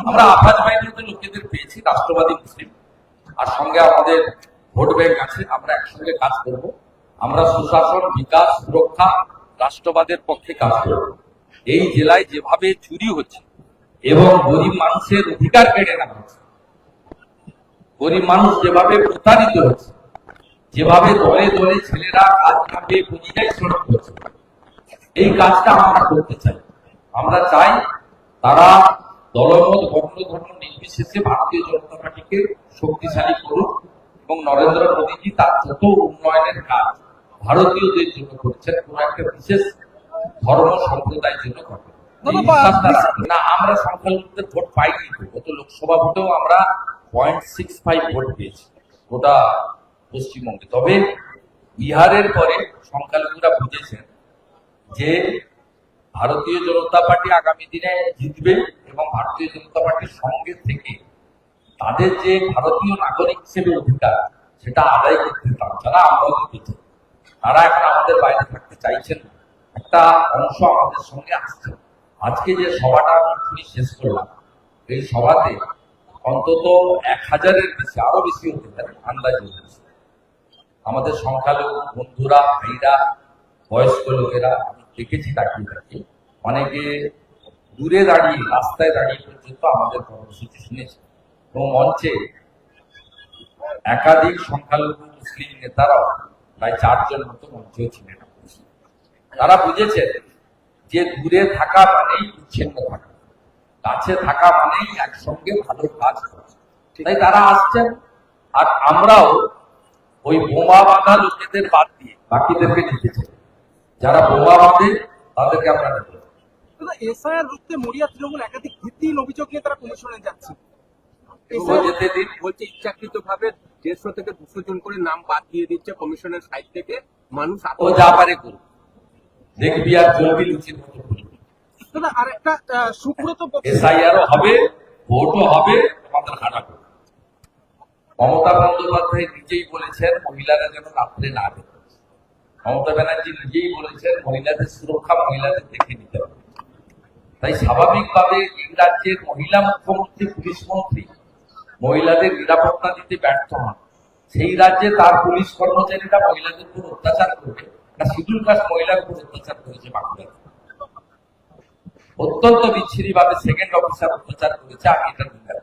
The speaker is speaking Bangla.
আমরা আফাজ বাহিনীর লোকেদের পেয়েছি, রাষ্ট্রবাদী মুসলিম, আর সঙ্গে আমাদের ভোট ব্যাংক আছে। আমরা একসঙ্গে কাজ করব। আমরা সুশাসন, বিকাশ, সুরক্ষা, রাষ্ট্রবাদের পক্ষে কাজ করব। এই জেলায় যেভাবে চুরি হচ্ছে এবং গরিব মানুষের অধিকার কেড়ে নেওয়া হচ্ছে, গরিব মানুষ যেভাবে প্রতারিত হচ্ছে, যেভাবে দলে দলে ছেলেরা কাজ না পেয়ে পরিযায়ী শ্রমিক হচ্ছে, এই কাজটা আমরা করতে চাই। আমরা চাই তারা দলমত, বর্ণ, ধর্ম নির্বিশেষে ভারতীয় জনতা পার্টিকে শক্তিশালী করুক এবং নরেন্দ্র মোদীজি তার যত উন্নয়নের কাজ ভারতীয়দের জন্য করছেন, কোন একটা বিশেষ ধর্ম সম্প্রদায়ের জন্য করবেন না। আমরা সংখ্যালঘুদের ভোট পাইনি। গত লোকসভা ভোটেও আমরা 0.65 ভোট পেয়েছি গোটা পশ্চিমবঙ্গে। তবে বিহারের পরে সংখ্যালঘুরা বুঝেছেন যে ভারতীয় জনতা পার্টি আগামী দিনে জিতবে এবং ভারতীয় জনতা পার্টির সঙ্গে থেকে তাদের যে ভারতীয় নাগরিক হিসেবে অধিকার সেটা আদায় করতে চান, যারা আমরাও দিতে, তারা এখন আমাদের বাইরে থাকতে চাইছেন। একটা অংশ আমাদের সঙ্গে আসছে। আজকে যে সভাটা আমি শেষ করলাম, এই সভাতে অন্তত 1000-এর বেশি, আরো বেশি হতে পারে আন্দাজ হয়েছে, আমাদের সংখ্যালঘু বন্ধুরা, ভাইরা, বয়স্ক লোকেরা। আমি দেখেছি তাকিয়ে তাকিয়ে, অনেকে দূরে দাঁড়িয়ে, রাস্তায় দাঁড়িয়ে পর্যন্ত আমাদের কর্মসূচি শুনেছে এবং মঞ্চে একাধিক সংখ্যালঘু মুসলিম নেতারাও প্রায় 4 জন মতো মঞ্চেও ছিলেন। তারা বুঝেছেন যে দূরে থাকা মানেই বিচ্ছিন্ন থাকা, কাছে থাকা মানেই একসঙ্গে ভালো কাজ করা। তাই তারা আসছেন। আর আমরাও ওই বোমা বাঁধা লোকেদের বাদ দিয়ে বাকিদেরকে নিতে চাই। যারা বোমা বাঁধে তাদেরকে আমরা নেব। এসআইআর রুখতে মরিয়া তৃণমূল একাধিক ভিত্তিহীন অভিযোগ নিয়ে তারা কমিশনে যাচ্ছে। বলছে ইচ্ছাকৃত ভাবে 150 থেকে 200 জন করে নাম বাদ দিয়ে দিচ্ছে কমিশনের সাইড থেকে। মানুষ ও যা পারে করুক, দেখবি আর চলবি লুচির মতো করবি। আর একটা সুব্রত এসআইআরও হবে, ভোটও হবে, আমাদের হাঁটা করবে। মমতা বন্দ্যোপাধ্যায় নিজেই বলেছেন মহিলারা যেন রাত্রে না দেখে। মমতা ব্যানার্জি নিজেই বলেছেন মহিলাদের সুরক্ষা মহিলাদের দেখে নিতে হবে। তাই স্বাভাবিকভাবে এই রাজ্যের মহিলা মুখ্যমন্ত্রী, পুলিশ মন্ত্রী মহিলাদের নিরাপত্তা দিতে ব্যর্থ হন। সেই রাজ্যে তার পুলিশ কর্মচারীরা মহিলাদের উপর অত্যাচার করবে না, শিডিউল কাস্ট মহিলার উপর অত্যাচার করেছে বাঁকুড়াতে। অত্যন্ত বিচ্ছিরি ভাবে সেকেন্ড অফিসার অত্যাচার করেছে। আমি এটা নিন্দা